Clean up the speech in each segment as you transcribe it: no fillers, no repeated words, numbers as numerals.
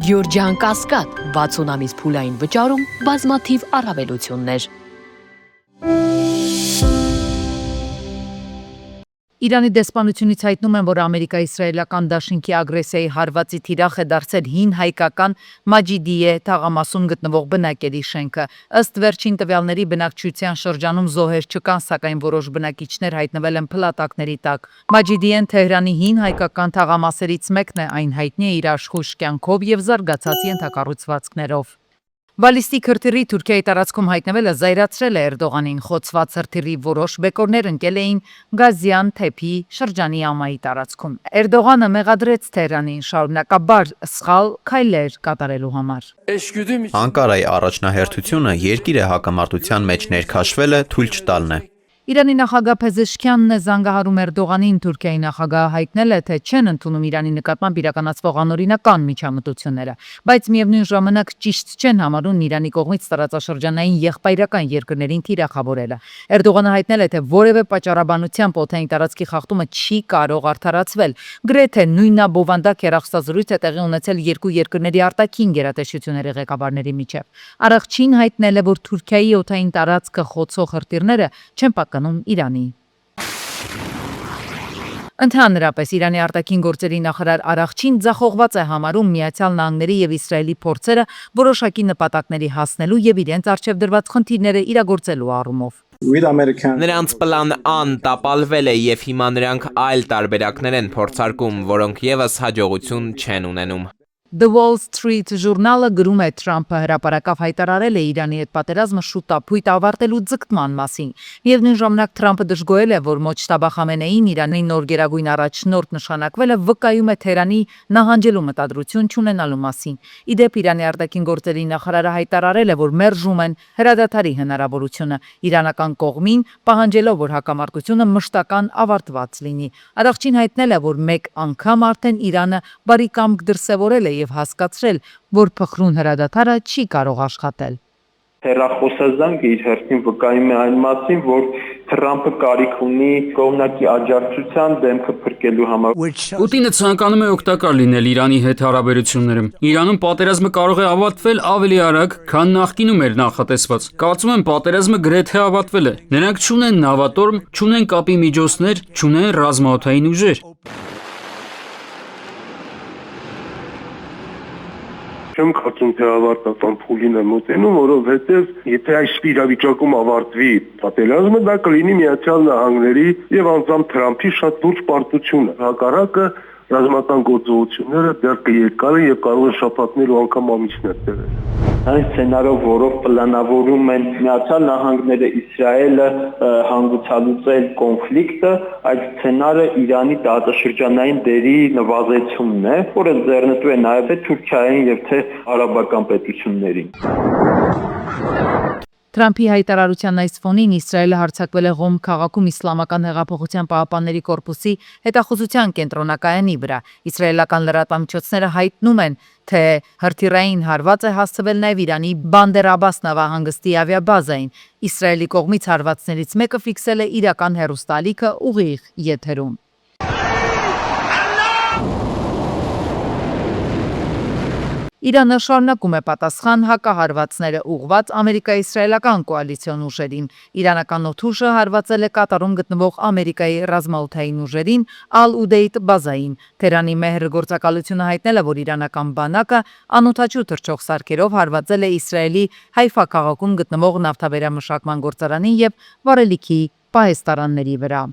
Գյորջյան Կասկադ 60 ամիս փուլային վճարում բազմաթիվ առավելություններ։ Իրանի դեսպանությունից հայտնում են, որ Ամերիկա-իսրայելական դաշինքի ագրեսիայի հարվածի թիրախ է դարձել հին հայկական Մաջիդիե թաղամասում գտնվող բնակելի շենքը։ Ըստ վերջին տվյալների բնակչության շրջանում զոհեր չկան, սակայն որոշ բնակիչներ հայտնվել են փլատակների տակ։ Մաջիդիեն Թեհրանի հին հայկական թաղամասերից մեկն է, այն հայտնի է իր աշխույժ կյանքով եւ զարգացած ենթակառուցվածքներով։ Բալիստիկ հրթիռի Թուրքիայի տարածքում հայտնվելը զայրացրել է Էրդողանին։ Խոցված հրթիռի որոշ բեկորներ ընկել էին Գազյան Թեփի շրջանի ամայի տարածքում։ Էրդողանը մեղադրեց Թեհրանին շարունակաբար սխալ քայլեր կատարելու համար։ Անկարայի առաջնահերթությունը երկիրը հակամարտության մեջ ներքաշվելը թույլ չտալն է։ Իրանի նախագահ Փեզեշքյանն է զանգահարում Էրդողանին։ Թուրքիայի նախագահը հայտնել է, թե չեն ընդունում Իրանի նկատմամբ իրականացվող անօրինական միջամտությունները, բայց միևնույն ժամանակ ճիշտ չեն համարում Իրանի կողմից տարածաշրջանային եղբայրական երկրներին թիրախավորելը։ Էրդողանը հայտնել է, թե որևէ պատճառաբանությամբ օդային տարածքի խախտումը չի կարող արդարացվել։ Գրեթե նույնաբովանդակ հեռախոսազրույց է տեղի ունեցել երկու երկրների արտաքին գերատեսչությունների ղեկավարների միջև։ Առաքչին հայտնել է, որ Թուրքիայի օդային տարածքը խոցող հրթիռները չեն Իրանի։ Ընդհանրապես Իրանի արտաքին գործերի նախարար Արաղչին ձախողված է համարում Միացյալ Նահանգների եւ Իսրայելի փորձերը որոշակի նպատակների հասնելու եւ իրենց առջեւ դրված խնդիրները իրագործելու առումով։ Նրանց պլան Ան տապալվել է եւ հիմա նրանք այլ տարբերակներ են փորձարկում, որոնք եւս հաջողություն չեն ունենում։ The Wall Street ժուրնալը գրում է, Թրամփը հրապարակավ հայտարարել է Իրանի հետ պատերազմը շուտապույտ ավարտելու ձգտման մասին։ Միևնույն ժամանակ Թրամփը դժգոհել է, որ Մոջտաբա Խամենեին Իրանի նոր գերագույն առաջնորդ նշանակվելը վկայում է Թեհրանի նահանջելու մտադրություն չունենալու մասին։ Ի դեպ Իրանի արտաքին գործերի նախարարը հայտարարել է, որ մերժում են հրադադարի հնարավորությունը իրանական կողմին, պահանջելով, որ հակամարտությունը մշտական ավարտված լինի։ Արաղչին հայտնել է, որ մեկ անգամ արդեն Իրանը բարի կամք դրսևորել է եւ հասկացրել, որ փխրուն հրադադարը չի կարող աշխատել։ Հեռախոսազանգը իր հերթին վկայում է այն մասին, որ Թրամփը կարիք ունի կողմնակի աջակցության դեմքը փրկելու համար։ Պուտինը ցանկանում է օգտակար լինել Իրանի հետ հարաբերություններում։ Իրանում պատերազմը կարող է ավարտվել ավելի արագ, քան նախկինում էր նախատեսված։ Կարծում եմ պատերազմը գրեթե ավարտվել է։ Նրանք չունեն նավատորմ, չունեն կապի միջոցներ, չունեն ռազմաօդային ուժեր։ Չեմ կարծում, թե ավարտական փուլին է մոտենում, որովհետև եթե այս իրավիճակում ավարտվի պատերազմը, դա կլինի Միացյալ Նահանգների եւ անձամբ Թրամփի շատ լուրջ պարտությունը։ Հակառակը ռազմական գործողությունները դեռ կերկարեն եւ կարող են շաբաթներ ու անգամ ամիսներ տևել։ Այն սցենարով, որով պլանավորում են Միացյալ Նահանգները Իսրայելը հանգուցալուծել կոնֆլիկտը, այդ սցենարը Իրանի տարածաշրջանային դերի նվազեցումն է, որը ձեռնտու է նաև թե Թուրքիային եւ թե արաբական պետություններին։ Թրամփի հայտարարության այս ֆոնին Իսրայելը հարձակվել է Ղոմ քաղաքում Իսլամական հեղափոխության պահապանների կորպուսի հետախուզության կենտրոնակայանի վրա։ Իսրայելական լրատվամիջոցները հայտնում են, թե հրթիռային հարված է հասցվել նաև Իրանի Բանդեր Աբաս նավահանգստի ավիաբազային։ Իսրայելի կողմից հարվածներից մեկը ֆիքսել է իրական հեռուստաալիքը ուղիղ եթերում։ Իրանը շարունակում է պատասխան հակահարվածները ուղղված ամերիկա-իսրայելական կոալիցիոն ուժերին։ Իրանական օդուժը հարվածել է Կատարում գտնվող Ամերիկայի ռազմաօդային ուժերին Ալ-Ուդեյդ բազային։ Թեհրանի Մեհր գործակալությունը հայտնել է, որ իրանական բանակը անօդաչու թռչող սարքերով հարվածել է Իսրայելի Հայֆա քաղաքում գտնվող նավթավերամշակման գործարանին եւ վառելիքի պահեստարանների վրա։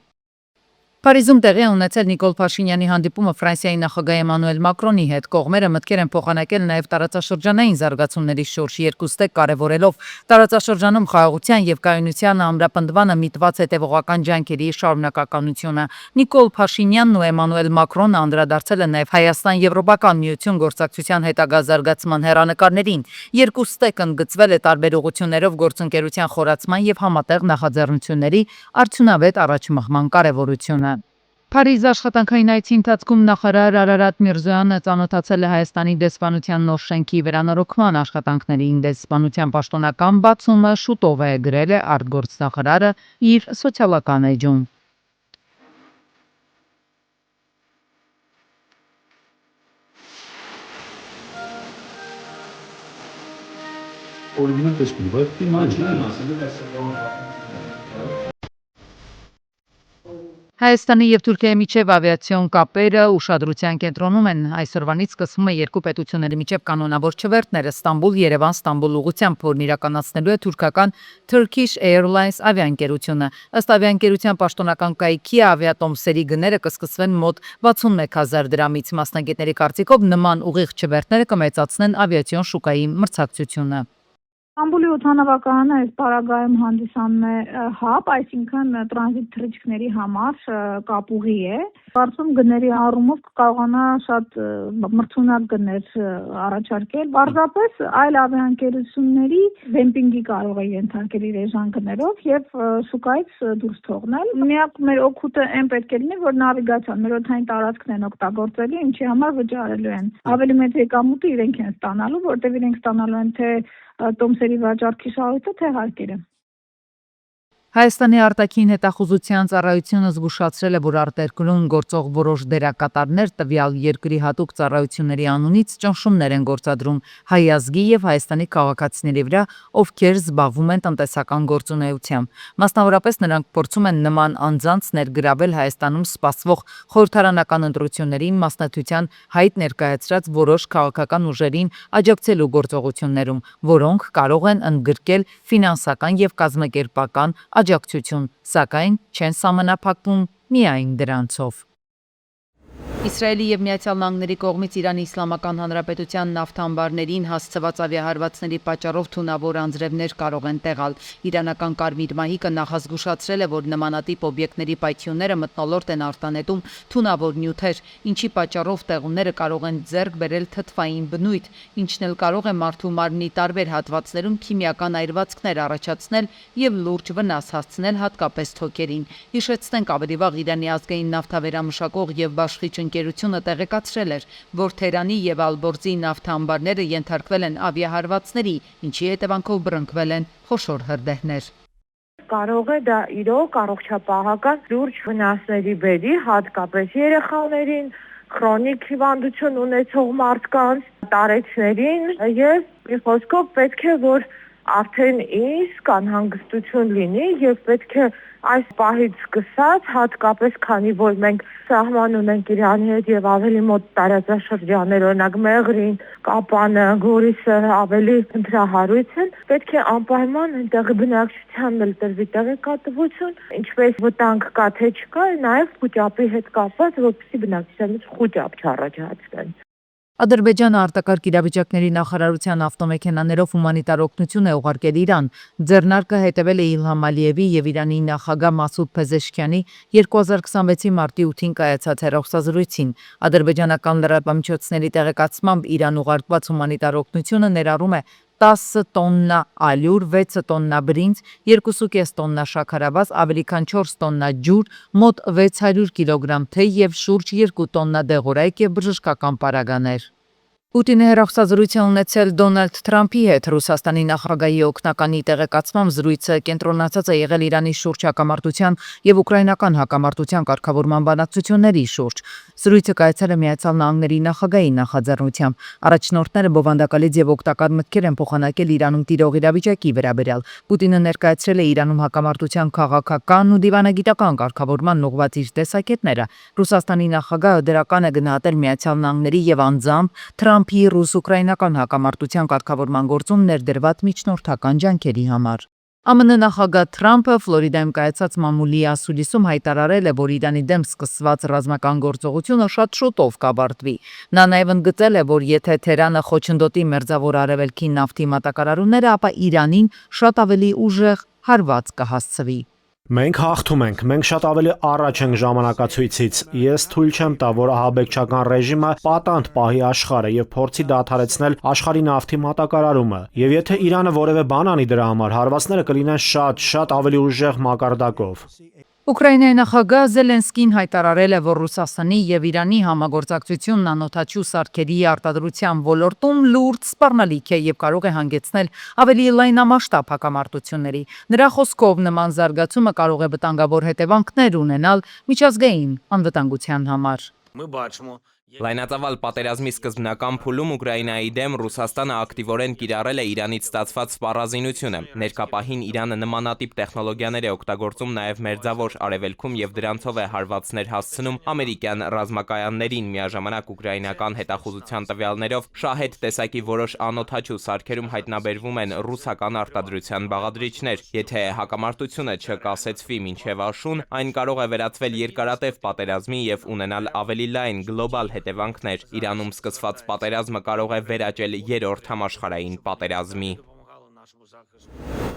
Փարիզում տեղի է ունեցել Նիկոլ Փաշինյանի հանդիպումը Ֆրանսիայի նախագահ Էմանուել Մակրոնի հետ։ Կողմերը մտքեր են փոխանակել նաև տարածաշրջանային զարգացումների շուրջ, երկուստեք կարևորելով տարածաշրջանում խաղաղության եւ կայունության ամրապնդմանը միտված հետևողական ջանքերի շարունակականությունը։ Նիկոլ Փաշինյանն ու Էմանուել Մակրոնը անդրադարձել են նաև Հայաստան-Եվրոպական միություն գործակցության հետագա զարգացման հեռանկարներին։ Երկուստեք ընդգծվել է տարբեր ուղղություններով գործընկերության խորացման եւ համատեղ նախաձեռնությունների արդյունավետ առաջմղման կարևորությունը։ Փարիզ աշխատանքային այցի ընթացքում նախարար Արարատ Միրզոյանը ծանոթացել է Հայաստանի դեսպանության նոր շենքի վերանորոգման աշխատանքներին։ Դեսպանության պաշտոնական բացումը շուտով է, գրել է արտգործնախարարը իր սոցիալական էջում։ Օրինակ էս Հայաստանի եւ Թուրքիայի միջև ավիացիոն կապերը ուշադրության կենտրոնում են։ Այսօրվանից սկսվում է երկու պետությունների միջև կանոնավոր չվերթները Ստամբուլ-Երևան Ստամբուլ ուղղությամբ, որն իրականացնելու է թուրքական Turkish Airlines ավիաընկերությունը։ Ըստ ավիաընկերության պաշտոնական կայքի ավիատոմսերի գները կսկսվեն մոտ 61000 դրամից։ Մասնագետների կարծիքով նման ուղիղ չվերթները կմեծացնեն ավիացիոն շուկայի մրցակցությունը։ Ստամբուլի օդանավակայանը այս պարագայում հանդիսանում է հաբ, այսինքն տրանզիտ թռիչքների համար կապուղի է։ Կարծում գների առումով կկարողանա շատ մրցունակ գներ առաջարկել։ Պարզապես այլ ավիաընկերությունների դեմպինգի կարող է ենթարկել իր էժան գներով եւ շուկայից դուրս թողնել։ Միակ մեր օգուտը այն պետք է լինի, որ նավիգացիան մեր օդային տարածքն են օգտագործելի, ինչի համար վճարելու են։ Ավելի մեծ եկամուտը իրենք են ստանալու, որտեղ իրենք ստանալու են թե տոմսերի վաճառքի շահույթը թե հարկերը։ Հայաստանի արտաքին հետախուզության ծառայությունը զգուշացրել է, որ արտերկրում գործող որոշ դերակատարներ տվյալ երկրի հատուկ ծառայությունների անունից ճնշումներ են գործադրում հայ ազգի եւ Հայաստանի քաղաքացիների վրա, ովքեր զբաղվում են տնտեսական գործունեությամբ։ Մասնավորապես նրանք փորձում են նման անձանց ներգրավել Հայաստանում սպասվող խորհրդարանական ընտրություններին մասնատության հայտ ներկայացրած որոշ քաղաքական ուժերին աջակցելու գործողություններում, որոնք կարող են ընդգրկել ֆինանսական եւ կազմակերպական աջակցություն, սակայն չեն սահմանափակվում միայն դրանցով։ Իսրայելի եւ Միացյալ Նահանգների կողմից Իրանի Իսլամական Հանրապետության նավթամբարներին հասցված ավիահարվածների պատճառով թունավոր անձրևներ կարող են տեղալ։ Իրանական Կարմիր մահիկը նախազգուշացրել է, որ նմանատիպ օբյեկտների պայթյունները մթնոլորտ են արտանետում թունավոր նյութեր, ինչի պատճառով տեղումները կարող են ձեռք բերել թթվային բնույթ, ինչն էլ կարող է մարդու մարմնի տարբեր հատվածներում քիմիական այրվածքներ առաջացնել եւ լուրջ վնաս հասցնել հատկապես թոքերին։ Հիշեցնենք, ավելի վաղ Իրանի ազգային նավթավերամշակող եւ բաշխիչ ընկերությունը տեղեկացրել էր, որ Թերանի եւ Ալբորզի նավթամբարները ենթարկվել են ավիահարվածների, ինչի հետևանքով բռնկվել են խոշոր հրդեհներ։ Կարող է դա իրոք առողջապահական լուրջ վնասների բերի, հատկապես երեխաներին, քրոնիկ հիվանդություն ունեցող մարդկանց, տարեցներին եւ մի խոսքով պետք է որ արդեն իսկ անհանգստություն լինի եւ պետք է այս պահից սկսած, հատկապես քանի որ մենք սահման ունենք Իրանի հետ եւ ավելի մոտ տարածաշրջաններ, օրինակ Մեղրին, Կապանը, Գորիսը ավելի ընտրահարույց են, պետք է անպայման այնտեղի բնակչությանն էլ տրվի տեղեկատվություն, ինչպես վտանգ կա թե չկա, նաեւ խոճապի հետ կապված, որպեսզի բնակչությանից խոճապ չառաջացնեն։ Ադրբեջանը արտակարգ իրավիճակների նախարարության ավտոմեքենաներով հումանիտար օգնություն է ուղարկել Իրան։ Ձեռնարկը հետևել է Իլհամ Ալիևի եւ Իրանի նախագահ Մասուդ Փեզեշքյանի 2026-ի մարտի 8-ին կայացած հեռախոսազրույցին։ Ադրբեջանական լրատվամիջոցների տեղեկացմամբ Իրան ուղարկված հումանիտար օգնությունը ներառում է 10 տոննա ալյուր, 6 տոննա բրինձ, 2.5 տոննա շաքարավազ, ավելի քան 4 տոննա ջուր, մոտ 600 կիլոգրամ թեյ եւ շուրջ 2 տոննա դեղորայք եւ բժշկական պարագաներ։ Պուտինը հեռախոսազրույցը ունեցել Դոնալդ Թրամփի հետ։ Ռուսաստանի նախագահի օգնականի տեղեկացմամբ զրույցը կենտրոնացած է եղել Իրանի շուրջ հակամարտության եւ ուկրաինական հակամարտության կարգավորման բանակցությունների շուրջ։ Զրույցը կայացել է Միացյալ Նահանգների նախագահի նախաձեռնությամբ։ Առաջնորդները բովանդակալից եւ օգտակար մտքեր են փոխանակել Իրանում տիրող իրավիճակի վերաբերյալ։ Պուտինը ներկայացրել է Իրանում հակամարտության քաղաքական ու դիվանագիտական կարգավորման ուղղված իր տեսակետները։ Ռուսաստանի նախագահը դրական է գնահատել Միացյալ Նահանգների եւ անձամբ Թրամփի ռուս-ուկրաինական հակամարտության կարգավորման գործում ներդրված միջնորդական ջանքերի համար։ ԱՄՆ նախագահ Թրամփը Ֆլորիդայում կայացած մամուլի ասուլիսում հայտարարել է, որ Իրանի դեմ սկսված ռազմական գործողությունը շատ շուտով կավարտվի։ Նա նաև ընդգծել է, որ եթե Թեհրանը խոչընդոտի Մերձավոր Արևելքի նավթի մատակարարումները, ապա Իրանին շատ ավելի ուժեղ հարված կհասցվի։ Մենք հաղթում ենք, մենք շատ ավելի առաջ ենք ժամանակացույցից։ Ես թույլ չեմ տա, որ ահաբեկչական ռեժիմը պատանդ պահի աշխարհը եւ փորձի դադարեցնել աշխարհի նավթի մատակարարումը։ Եվ եթե Իրանը որևէ բան անի դրա համար, հարվածները կլինեն շատ ավելի ուժեղ մակարդակով։ Ուկրաինայի նախագահ Զելենսկին հայտարարել է, որ Ռուսաստանի եւ Իրանի համագործակցությունն անօդաչու սարքերի արտադրության ոլորտում լուրջ սպառնալիք է եւ կարող է հանգեցնել ավելի լայնամասշտաբ հակամարտությունների։ Նրա խոսքով նման զարգացումը կարող է վտանգավոր հետևանքներ ունենալ միջազգային անվտանգության համար։ Լայնածավալ պատերազմի սկզբնական փուլում Ուկրաինայի դեմ Ռուսաստանը ակտիվորեն կիրառել է Իրանից ստացված սպառազինությունը։ Ներկապահին Իրանը նմանատիպ տեխնոլոգիաներ է օգտագործում նաև Մերձավոր Արևելքում եւ դրանցով է հարվածներ հասցնում ամերիկյան ռազմակայաններին։ Միաժամանակ ուկրաինական հետախուզության տվյալներով շահեդ տեսակի որոշ անօդաչու սարքերում հայտնաբերվում են ռուսական արտադրության բաղադրիչներ։ Եթե հակամարտությունը չկասեցվի մինչև աշուն, այն կարող է վերածվել երկարատև պատերազմի եւ ունենալ ավելի լայն գլոբալ հետևանքներ։ Իրանում սկսված պատերազմը կարող է վերաճել երրորդ համաշխարհային պատերազմի։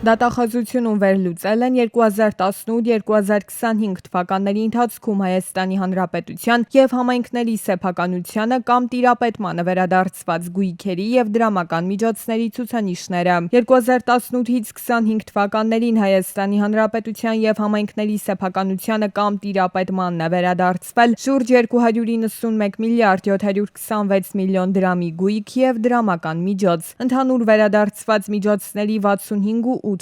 Դատախազությունում վերլուծել են 2018-2025 թվականների ընթացքում Հայաստանի Հանրապետության և համայնքների սեփականությանը կամ տիրապետմանը վերադարձված գույքերի և դրամական միջոցների ցուցանիշները։ 2018-25 թվականներին Հայաստանի Հանրապետության և համայնքների սեփականությանը կամ տիրապետմանն է վերադարձվել շուրջ 291 միլիարդ 726 միլիոն դրամի գույք և դրամական միջոց։ Ընդհանուր վերադարձված միջոցների 65.8%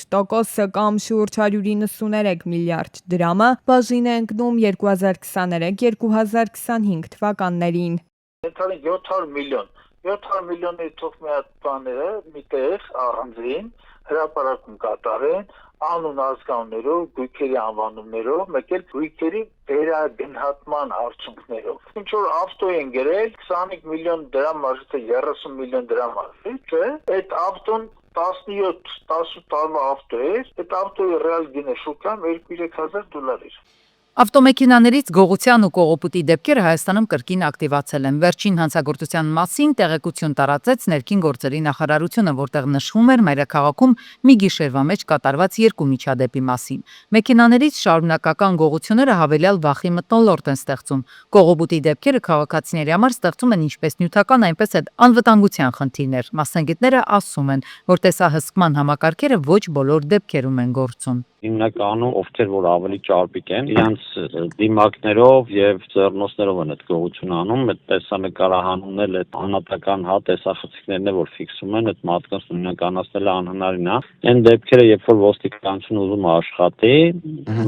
կամ շուրջ 193 միլիարդ դրամը բաժին է ընկնում 2023-2025 թվականներին։ Ենթալին 700 միլիոնի թող մի հատ բաները միտեղ առանձին հրապարակում կատարեն անուն ազգանուններով, գույքերի անվանումներով, մեկ էլ գույքերի վերագնահատման արդյունքներով։ Ինչ որ ավտո են գրել 25 միլիոն դրամ արժի, 30 միլիոն դրամ արժի, չէ՞։ Այդ ավտոն 17-18 տարվա ավտո էր, այդ ավտոյի ռեալ գինը շուկայում $2,000-3,000 էր։ Ավտոմեքենաներից գողության ու կողոպուտի դեպքերը Հայաստանում կրկին ակտիվացել են։ Վերջին հանցագործության մասին տեղեկություն տարածեց ներքին գործերի նախարարությունը, որտեղ նշվում էր մայրաքաղաքում մի գիշերվա մեջ կատարված 2 միջադեպի մասին։ Մեքենաներից շարունակական գողությունները հավելյալ վախի մթնոլորտ են ստեղծում։ Կողոպուտի դեպքերը քաղաքացիների համար ստեղծում են ինչպես նյութական, այնպես էլ անվտանգության խնդիրներ։ Մասնագետները ասում են, որ տեսահսկման համակարգերը ոչ բոլոր դեպքերում են գործում։ Հիմնականում ովքեր որ ավելի ճարպիկ են, իրանց դիմակներով եւ ձեռնոցներով են այդ գողությունը անում, այդ տեսանկարահանումն այդ անհատական տեսախցիկներն է որ ֆիքսում են, այդ մարդկանց նույնականացնելը անհնարին է։ Այն դեպքերը, երբ որ ոստիկանությունը ուզում է աշխատի,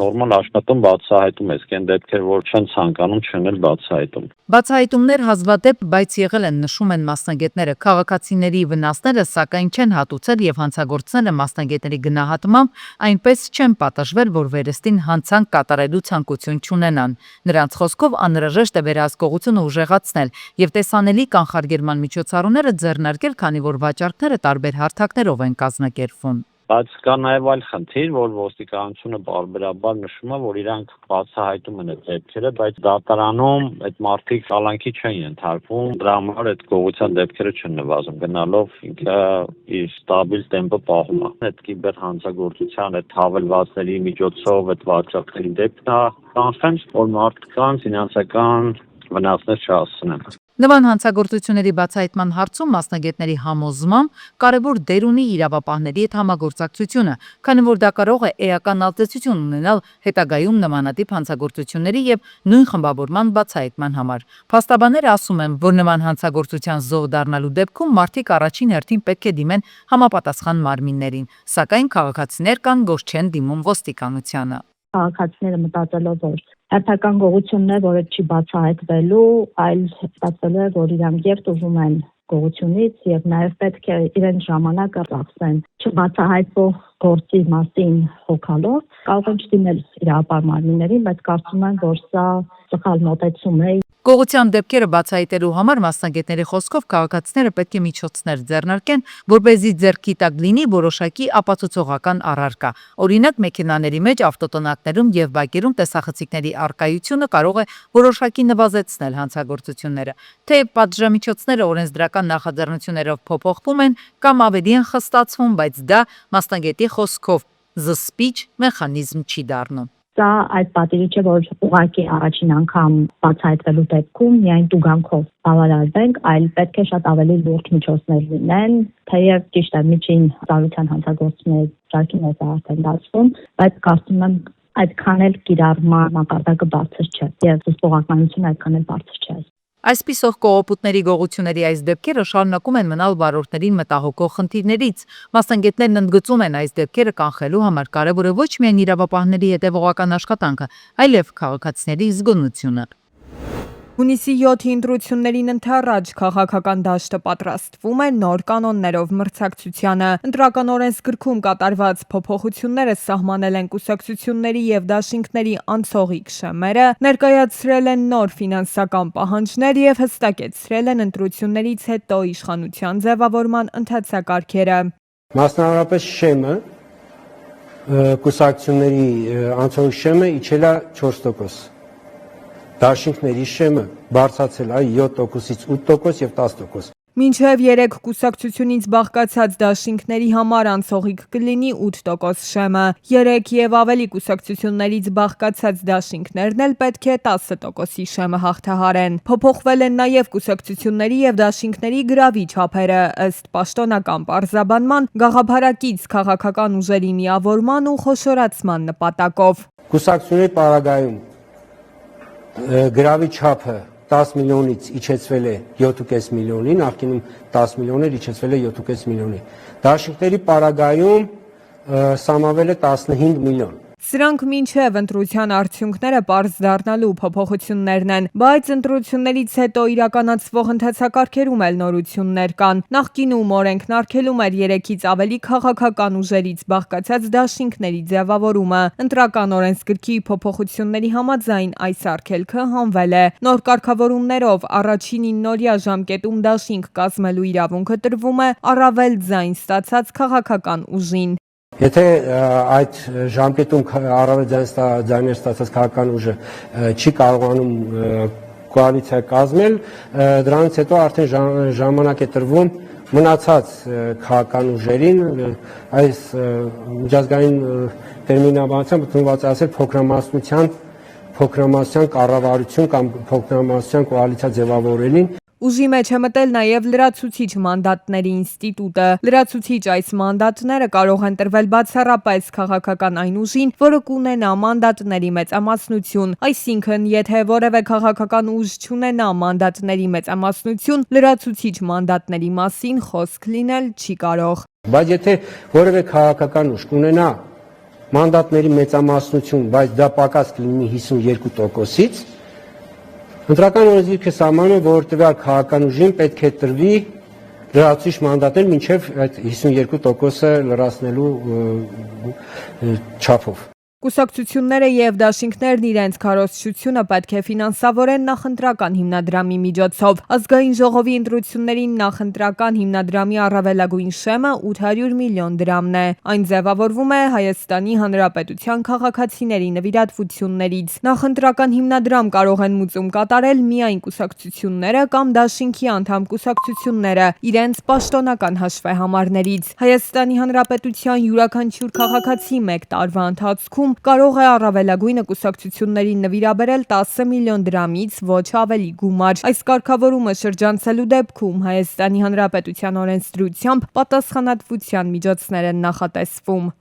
նորմալ աշխատում բացահայտում է, այն դեպքերը, որ չեն ցանկանում, չեն էլ բացահայտում։ Բացահայտումներ հազվադեպ, բայց եղել են, նշում են մասնագետները, քաղաքացիների վնասները սակայն չեն հատուցել եւ հանցագործները մասնագետների գնահատմամբ այնպես չեն պատժվել, որ վերստին հանցանք կատարելու ցանկություն չունենան։ Նրանց խոսքով անհրաժեշտ է վերահսկողությունը ուժեղացնել եւ տեսանելի կանխարգելման միջոցառումները ձեռնարկել, քանի որ վաճառքները տարբեր հարթակներով են կազմակերպվում։ Բայց կա նաև այլ խնդիր, որ ոստիկանությունը բարբերաբար նշում է, որ իրանք բացահայտում են այդ դեպքերը, բայց դատարանում այդ մարդիկ շալանքի չեն ենթարկվում, դրա համար այդ գողության դեպքերը չեն նվազում, գնալով ինքը իր ստաբիլ տեմպը պահում է։ Այդ կիբեր հանցագործության, այդ հավելվածների միջոցով այդ վաճառքների դեպքն է կանխեն, որ մարդկանց ֆինանսական վնասներ չհասցնեն։ Նման հանցագործությունների բացահայտման հարցում մասնագետների համոզմամբ կարևոր դեր ունի իրավապահների հետ համագործակցությունը, քանի որ դա կարող է էական ազդեցություն ունենալ հետագայում նմանատիպ հանցագործությունների եւ նույն խմբավորման բացահայտման համար։ Փաստաբանները ասում են, որ նման հանցագործության զոհ դառնալու դեպքում մարդիկ առաջին հերթին պետք է դիմեն համապատասխան մարմիններին, սակայն քաղաքացիներ կան, որ չեն դիմում ոստիկանությանը։ Քաղաքացիները մտածելով, որ հերթական գողությունն է, որը չի բացահայտվելու, այլ ստացվելու է, որ իրանք եւ տուժում են գողությունից եւ նաեւ պետք է իրեն ժամանակը ծախսեն չբացահայտվող գործի մասին հոգալով, կարող են չդիմել իրավապահ մարմիններին, բայց կարծում եմ, որ սա սխալ մոտեցում է։ Գողության դեպքերը բացահայտելու համար մասնագետների խոսքով քաղաքացիները պետք է միջոցներ ձեռնարկեն, որպեսզի ձեռքի տակ լինի որոշակի ապացուցողական առարկա։ Օրինակ, մեքենաների մեջ, ավտոտնակներում եւ բակերում տեսախցիկների առկայությունը կարող է որոշակի նվազեցնել հանցագործությունները։ Թեև պատժամիջոցները օրենսդրական նախաձեռնություններով փոփոխվում են կամ ավելի են խստացվում, բայց դա մասնագետի խոսքով զսպիչ մեխանիզմ չի դառնում։ Սա այդ պատիվը չէ, որ ուղղակի առաջին անգամ բացահայտվելու դեպքում միայն տուգանքով բավարարվենք, այլ պետք է շատ ավելի լուրջ միջոցներ լինեն, թեև ճիշտ է միջին ծառայության հանցագործությունների ճարքի մեջ արդեն դասվում, բայց կարծում եմ այդքան էլ կիրառման մակարդակը բարձր չէ, եւ զսպողականությունը այդքան էլ բարձր չէ։ Այսպիսով կողոպուտների գողությունների այս դեպքերը շարունակում են մնալ վարորդներին մտահոգող խնդիրներից։ Մասնագետներն ընդգծում են այս դեպքերը կանխելու համար կարևոր է ոչ միայն իրավապահների հետևողական աշխատանքը, այլև քաղաքացիների զգոնությունը։ Հունիսի 7-ի ընտրություններին ընդառաջ քաղաքական դաշտը պատրաստվում է նոր կանոններով մրցակցությանը։ Ընտրական օրենսգրքում կատարված փոփոխությունները սահմանել են կուսակցությունների եւ դաշինքների անցողիկ շեմերը, ներկայացրել են նոր ֆինանսական պահանջներ եւ հստակեցրել են ընտրություններից հետո իշխանության ձևավորման ընթացակարգերը։ Մասնավորապես շեմը կուսակցությունների անցողիկ շեմը իջել է 4%։ Դաշինքների շեմը բարձրացել է 7%-ից 8% եւ 10%։ Մինչև 3 կուսակցությունից բաղկացած դաշինքների համար անցողիկ կլինի 8% շեմը, 3 եւ ավելի կուսակցություններից բաղկացած դաշինքներն էլ պետք է 10%-ի շեմը հաղթահարեն։ Փոփոխվել են նաեւ կուսակցությունների եւ դաշինքների գրավի չափերը ըստ պաշտոնական պարզաբանման գաղափարակից քաղաքական ուժերի միավորման ու խոշորացման նպատակով։ Կուսակցությունների պարագայում գրավի չափը 10 միլիոնից իջեցվել է 7.5 միլիոնի, նախկինում 10 միլիոն էր, իջեցվել է 7.5 միլիոնի։ Դաշինքների պարագայում սահմանվել է 15 միլիոն։ Սրանք մինչև ընտրության արդյունքները պարզ դառնալու փոփոխություններն են, բայց ընտրություններից հետո իրականացվող ընթացակարգերում էլ նորություններ կան։ Նախկինում օրենքն արգելում էր 3-ից ավելի քաղաքական ուժերից բաղկացած դաշինքների ձևավորումը։ Ընտրական օրենսգրքի փոփոխությունների համաձայն այս արգելքը հանվել է։ Նոր կարգավորումներով առաջին 9-օրյա ժամկետում դաշինք կազմելու իրավունքը տրվում է առավել ձայն ստացած քաղաքական ուժին։ Եթե այդ ժամկետում առավել ձայներ ստացած քաղաքական ուժը չի կարողանում կոալիցիա կազմել, դրանից հետո արդեն ժամանակ է տրվում մնացած քաղաքական ուժերին, այս միջազգային տերմինաբանությամբ ընդունված է ասել փոքրամասնության կառավարություն կամ փոքրամասնության կոալիցիա ձևավորելին։ Ուժի մեջ է մտել նաև լրացուցիչ մանդատների ինստիտուտը։ Լրացուցիչ այս մանդատները կարող են տրվել բացառապես քաղաքական այն ուժին, որը կունենա մանդատների մեծամասնություն։ Այսինքն, եթե որևէ քաղաքական ուժ չունենա մանդատների մեծամասնություն, լրացուցիչ մանդատների մասին խոսք լինել չի կարող։ Բայց եթե որևէ քաղաքական ուժ կունենա մանդատների մեծամասնություն, բայց դա պակաս կլինի 52%-ից, Ընտրական օրենսգիրքը սահմանում է, որ տվյալ քաղաքական ուժին պետք է տրվի լրացուցիչ մանդատներ մինչև այդ 52%-ը լրացնելու չափով։ Կուսակցությունները եւ դաշինքներն իրենց քարոզչությունը պետք է ֆինանսավորեն նախընտրական հիմնադրամի միջոցով։ Ազգային ժողովի ընտրություններին նախընտրական հիմնադրամի առավելագույն շեմը 800 միլիոն դրամն է։ Այն ձևավորվում է Հայաստանի Հանրապետության քաղաքացիների նվիրատվություններից։ Նախընտրական հիմնադրամ կարող են մուծում կատարել միայն կուսակցությունները կամ դաշինքի անդամ կուսակցությունները իրենց պաշտոնական հաշվեհամարներից։ Հայաստանի Հանրապետության յուրաքանչյուր քաղաքացի 1 տարվա ընթացքում կարող է առավելագույնը կուսակցություններին նվիրաբերել 10 միլիոն դրամից ոչ ավելի գումար։ Այս կարգավորումը շրջանցելու դեպքում Հայաստանի Հանրապետության օրենսդրությամբ պատասխանատվության միջոցներ են նախատեսվում։